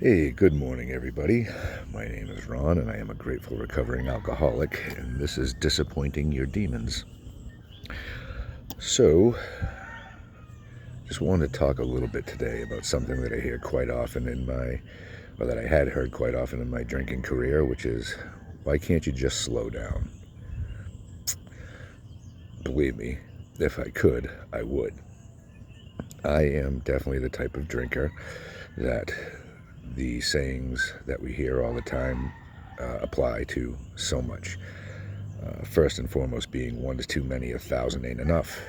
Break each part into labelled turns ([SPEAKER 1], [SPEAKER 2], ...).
[SPEAKER 1] Hey, good morning, everybody. My name is Ron, and I am a grateful recovering alcoholic, and this is Disappointing Your Demons. So, just wanted to talk a little bit today about something that I hear quite often that I had heard quite often in my drinking career, which is, why can't you just slow down? Believe me, if I could, I would. I am definitely the type of drinker that the sayings that we hear all the time apply to so much. First and foremost being one is too many, 1,000 ain't enough.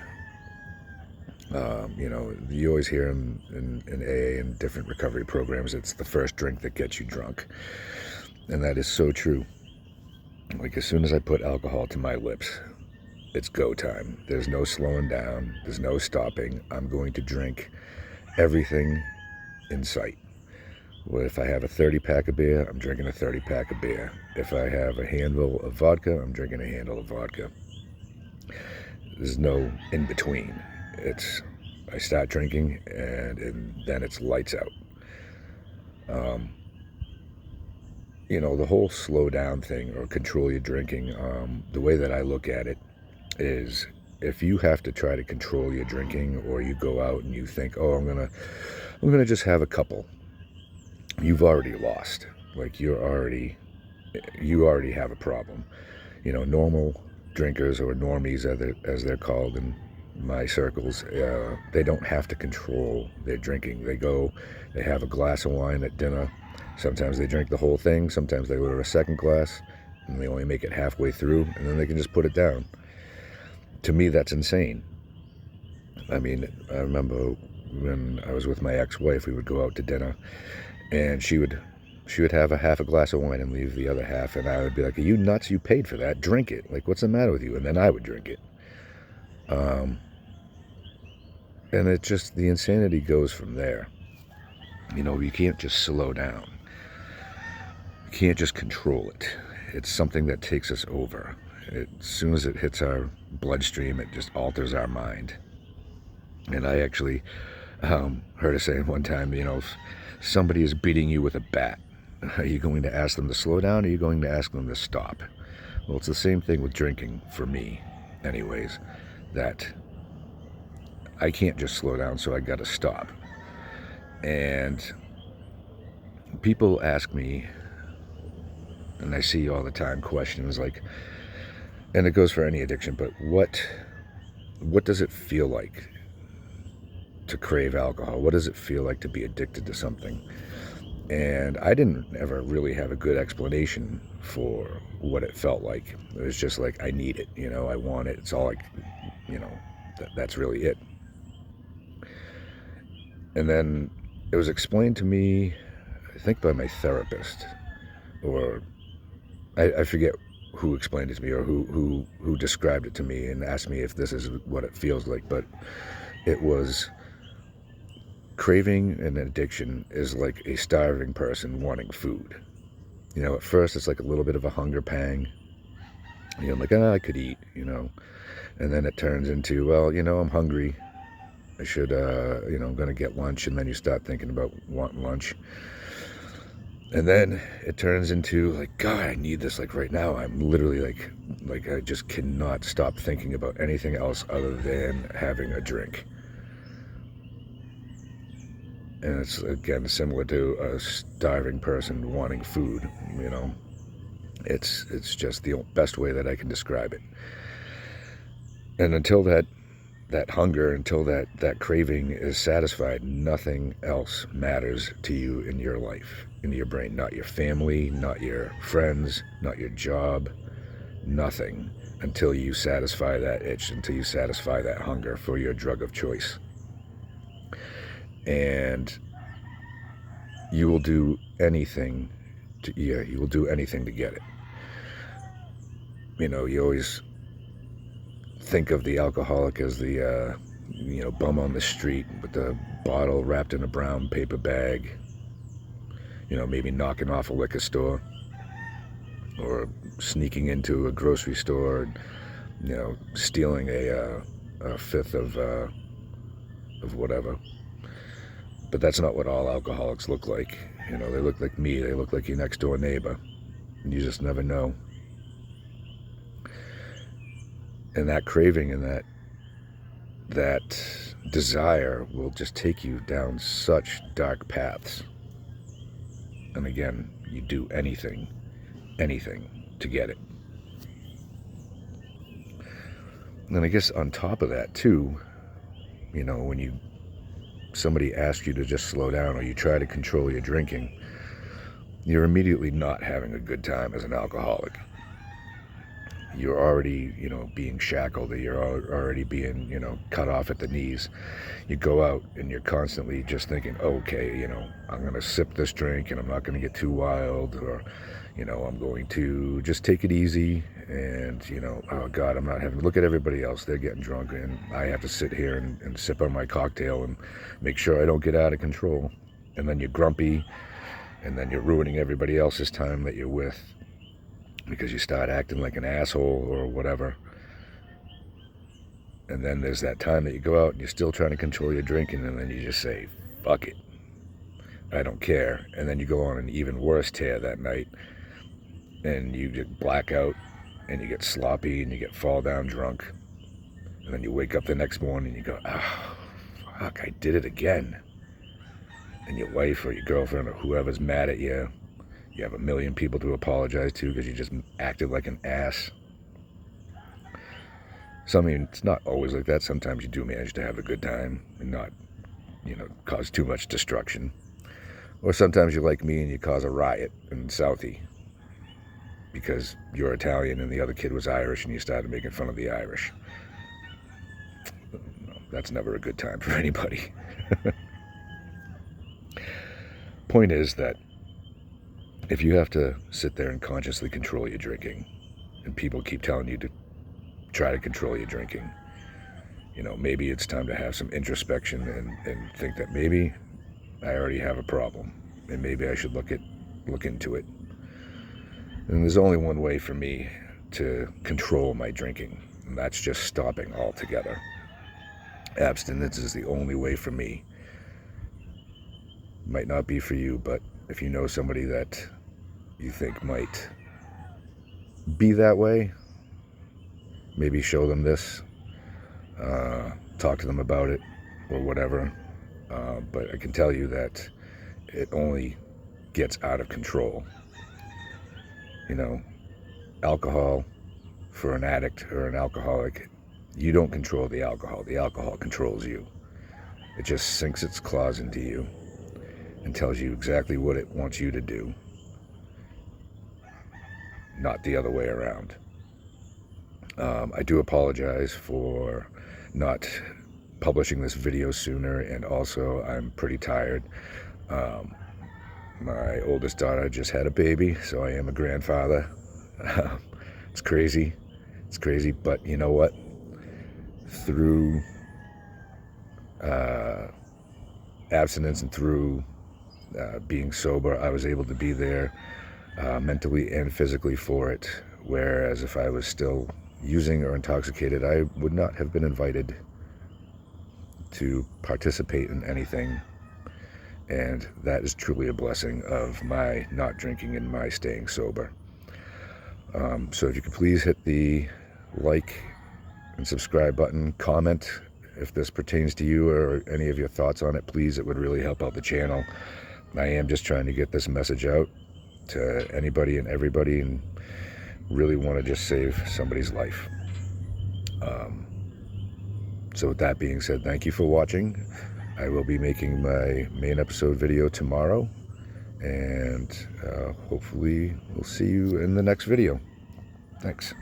[SPEAKER 1] You always hear in AA and different recovery programs, it's the first drink that gets you drunk. And that is so true. Like, as soon as I put alcohol to my lips, it's go time. There's no slowing down. There's no stopping. I'm going to drink everything in sight. Well, if I have a 30-pack of beer, I'm drinking a 30-pack of beer. If I have a handle of vodka, I'm drinking a handle of vodka. There's no in between. I start drinking and then it's lights out. The whole slow down thing or control your drinking, the way that I look at it is, if you have to try to control your drinking, or you go out and you think, oh, I'm gonna just have a couple, you've already lost. Like, you already have a problem. Normal drinkers, or normies as they're called in my circles, they don't have to control their drinking. They have a glass of wine at dinner. Sometimes they drink the whole thing. Sometimes they order a second glass, and they only make it halfway through, and then they can just put it down. To me, that's insane. I mean, I remember when I was with my ex-wife, we would go out to dinner, and she would have half a glass of wine and leave the other half, and I would be like, are you nuts? You paid for that. Drink it. Like, what's the matter with you? And then I would drink it. And it just, the insanity goes from there. You can't just slow down. You can't just control it. It's something that takes us over. As soon as it hits our bloodstream, it just alters our mind. And I actually heard a saying one time, if somebody is beating you with a bat, are you going to ask them to slow down, or are you going to ask them to stop? Well, it's the same thing with drinking, for me anyways, that I can't just slow down, so I got to stop. And people ask me, and I see all the time questions like, and it goes for any addiction, but what does it feel like to crave alcohol? What does it feel like to be addicted to something? And I didn't ever really have a good explanation for what it felt like. It was just like, I need it, I want it. It's all like, that's really it. And then it was explained to me, I think by my therapist, or I forget who explained it to me, or who described it to me and asked me if this is what it feels like. But it was, craving an addiction is like a starving person wanting food. At first it's like a little bit of a hunger pang. I'm like, I could eat, and then it turns into, well, I'm hungry. I should, I'm going to get lunch. And then you start thinking about wanting lunch. And then it turns into, like, God, I need this. Like, right now, I'm literally like I just cannot stop thinking about anything else other than having a drink. And it's, again, similar to a starving person wanting food, It's just the best way that I can describe it. And until that hunger, until that craving is satisfied, nothing else matters to you in your life, in your brain. Not your family, not your friends, not your job, nothing, until you satisfy that itch, until you satisfy that hunger for your drug of choice. And you will do anything to get it. You always think of the alcoholic as the bum on the street with the bottle wrapped in a brown paper bag, maybe knocking off a liquor store, or sneaking into a grocery store and stealing a fifth of whatever. But that's not what all alcoholics look like. You know, they look like me. They look like your next door neighbor. And you just never know. And that craving and that desire will just take you down such dark paths. And again, you do anything to get it. And I guess on top of that too, you know, when somebody asks you to just slow down or you try to control your drinking, you're immediately not having a good time as an alcoholic. You're already, you know, being shackled, or you're already being, you know, cut off at the knees. You go out and you're constantly just thinking, okay, you know, I'm going to sip this drink and I'm not going to get too wild, or, you know, I'm going to just take it easy. And, you know, oh God, I'm not having, look at everybody else. They're getting drunk and I have to sit here and sip on my cocktail and make sure I don't get out of control. And then you're grumpy, and then you're ruining everybody else's time that you're with, because you start acting like an asshole or whatever. And then there's that time that you go out and you're still trying to control your drinking, and then you just say, fuck it, I don't care. And then you go on an even worse tear that night, and you get black out, and you get sloppy, and you get fall down drunk. And then you wake up the next morning and you go, oh, fuck, I did it again. And your wife or your girlfriend or whoever's mad at you, you have a million people to apologize to because you just acted like an ass. So, I mean, it's not always like that. Sometimes you do manage to have a good time and not, you know, cause too much destruction. Or sometimes you're like me and you cause a riot in Southie because you're Italian and the other kid was Irish and you started making fun of the Irish. That's never a good time for anybody. Point is that if you have to sit there and consciously control your drinking, and people keep telling you to try to control your drinking, you know, maybe it's time to have some introspection and think that maybe I already have a problem, and maybe I should look into it. And there's only one way for me to control my drinking, and that's just stopping altogether. Abstinence is the only way for me. Might not be for you, but if you know somebody that you think might be that way, maybe show them this, talk to them about it, or whatever. But I can tell you that it only gets out of control. You know, alcohol, for an addict or an alcoholic, you don't control the alcohol controls you. It just sinks its claws into you and tells you exactly what it wants you to do, not the other way around. I do apologize for not publishing this video sooner, and also I'm pretty tired. My oldest daughter just had a baby, so I am a grandfather. It's crazy, but you know what? Through abstinence and through being sober, I was able to be there mentally and physically for it, whereas if I was still using or intoxicated, I would not have been invited to participate in anything. And that is truly a blessing of my not drinking and my staying sober. So if you could please hit the like and subscribe button, comment if this pertains to you or any of your thoughts on it, please. It would really help out the channel. I am just trying to get this message out to anybody and everybody, and really want to just save somebody's life. So with that being said, thank you for watching. I will be making my main episode video tomorrow, and hopefully we'll see you in the next video. Thanks.